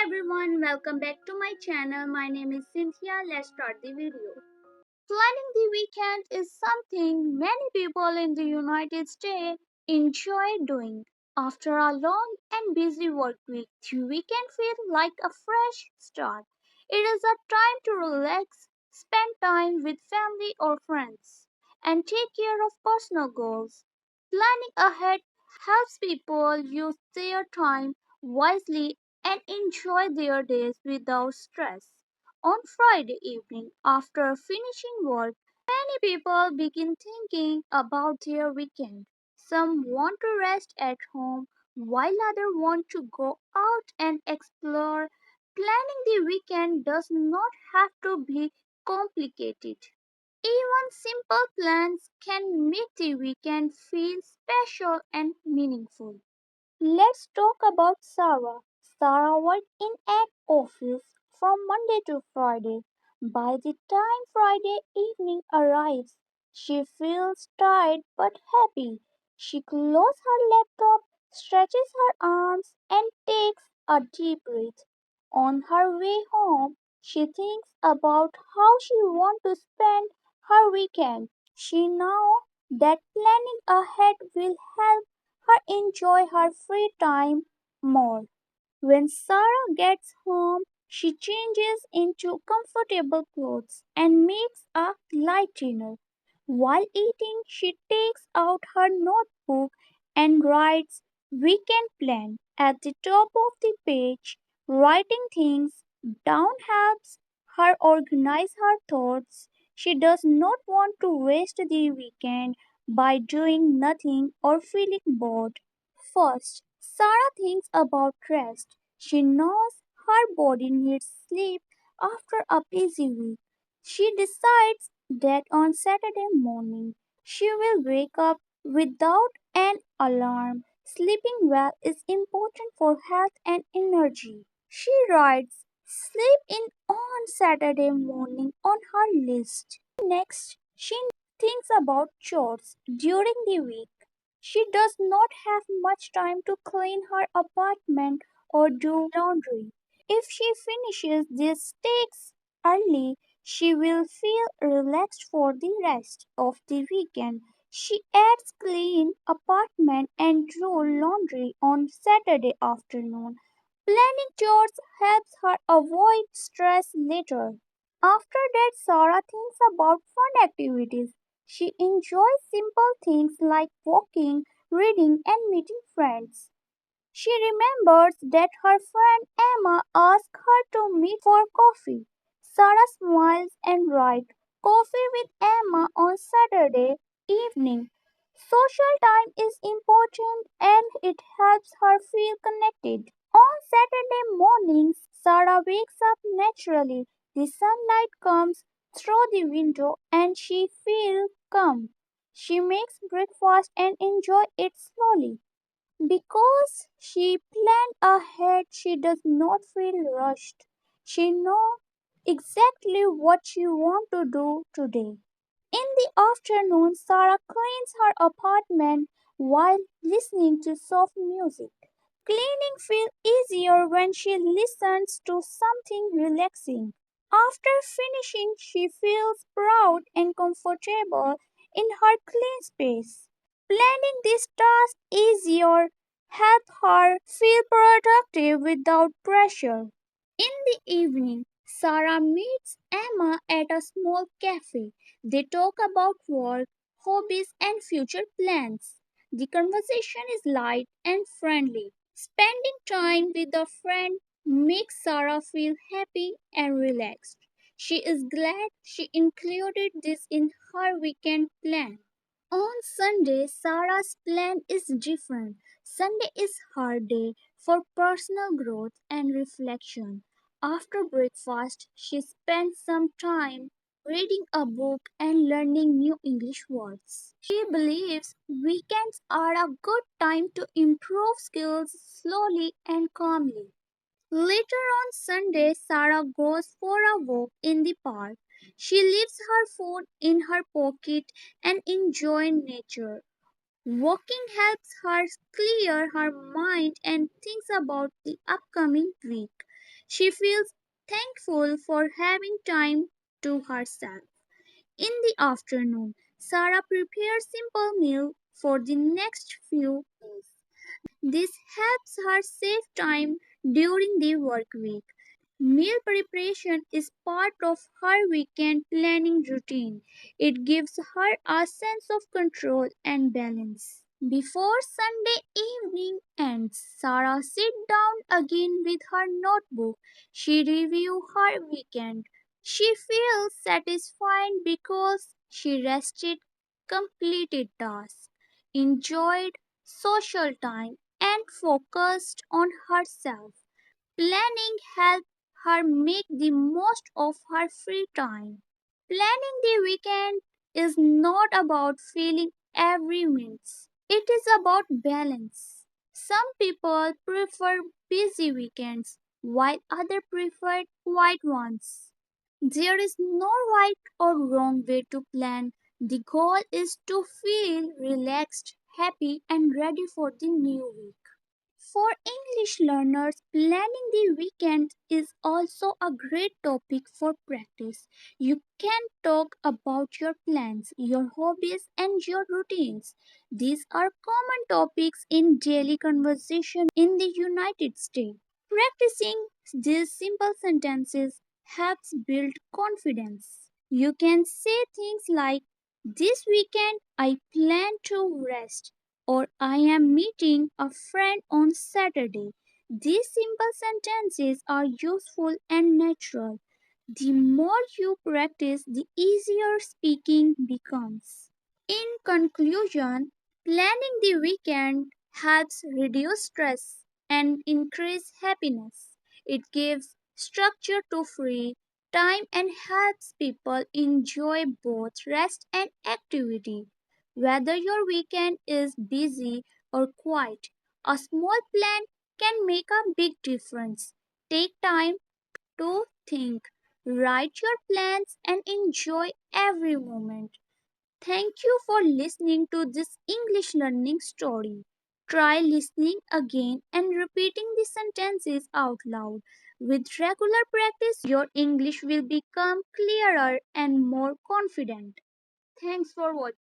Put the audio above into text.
everyone, welcome back to my channel. My name is Cynthia. Let's start the video. Planning the weekend is something many people in the United States enjoy doing. After a long and busy work week, the weekend feels like a fresh start. It is a time to relax, spend time with family or friends, and take care of personal goals. Planning ahead helps people use their time wisely and enjoy their days without stress. On Friday evening, after finishing work, many people begin thinking about their weekend. Some want to rest at home, while others want to go out and explore. Planning the weekend does not have to be complicated. Even simple plans can make the weekend feel special and meaningful. Let's talk about Sarah. Sarah works in an office from Monday to Friday. By the time Friday evening arrives, she feels tired but happy. She closes her laptop, stretches her arms, and takes a deep breath. On her way home, she thinks about how she wants to spend her weekend. She knows that planning ahead will help her enjoy her free time more. When Sarah gets home, she changes into comfortable clothes and makes a light dinner. While eating, she takes out her notebook and writes weekend plan at the top of the page. Writing things down helps her organize her thoughts. She does not want to waste the weekend by doing nothing or feeling bored. First, Sarah thinks about rest. She knows her body needs sleep after a busy week. She decides that on Saturday morning she will wake up without an alarm. Sleeping well is important for health and energy. She writes sleep in on Saturday morning on her list. Next, she thinks about chores during the week. She does not have much time to clean her apartment or do laundry. If she finishes these tasks early, she will feel relaxed for the rest of the weekend. She adds clean apartment and do laundry on Saturday afternoon. Planning chores helps her avoid stress later. After that, Sarah thinks about fun activities. She enjoys simple things like walking, reading, and meeting friends. She remembers that her friend Emma asked her to meet for coffee. Sarah smiles and writes, "Coffee with Emma on Saturday evening." Social time is important and it helps her feel connected. On Saturday mornings, Sarah wakes up naturally. The sunlight comes through the window and she feels calm. She makes breakfast and enjoys it slowly. Because she planned ahead, she does not feel rushed. She knows exactly what she wants to do today. In the afternoon, Sarah cleans her apartment while listening to soft music. Cleaning feels easier when she listens to something relaxing. After finishing, she feels proud and comfortable in her clean space. Planning this task easier helps her feel productive without pressure. In the evening, Sarah meets Emma at a small cafe. They talk about work, hobbies, and future plans. The conversation is light and friendly. Spending time with a friend makes Sarah feel happy and relaxed. She is glad she included this in her weekend plan. On Sunday, Sarah's plan is different. Sunday is her day for personal growth and reflection. After breakfast, she spends some time reading a book and learning new English words. She believes weekends are a good time to improve skills slowly and calmly. Later on Sunday, Sarah goes for a walk in the park. She leaves her phone in her pocket and enjoys nature. Walking helps her clear her mind and thinks about the upcoming week. She feels thankful for having time to herself. In the afternoon, Sarah prepares simple meal for the next few days. This helps her save time during the work week. Meal preparation is part of her weekend planning routine. It gives her a sense of control and balance. Before Sunday evening ends, Sarah sits down again with her notebook. She reviews her weekend. She feels satisfied because she rested, completed tasks, enjoyed social time, and focused on herself. Planning helps her make the most of her free time. Planning the weekend is not about filling every minute. It is about balance. Some people prefer busy weekends while others prefer quiet ones. There is no right or wrong way to plan. The goal is to feel relaxed, happy, and ready for the new week. For English learners, planning the weekend is also a great topic for practice. You can talk about your plans, your hobbies, and your routines. These are common topics in daily conversation in the United States. Practicing these simple sentences helps build confidence. You can say things like, "This weekend I plan to rest," or "I am meeting a friend on Saturday." These simple sentences are useful and natural. The more you practice, the easier speaking becomes. In conclusion, planning the weekend helps reduce stress and increase happiness. It gives structure to free time and helps people enjoy both rest and activity. Whether your weekend is busy or quiet, a small plan can make a big difference. Take time to think, write your plans, and enjoy every moment. Thank you for listening to this English learning story. Try listening again and repeating the sentences out loud. With regular practice, your English will become clearer and more confident. Thanks for watching.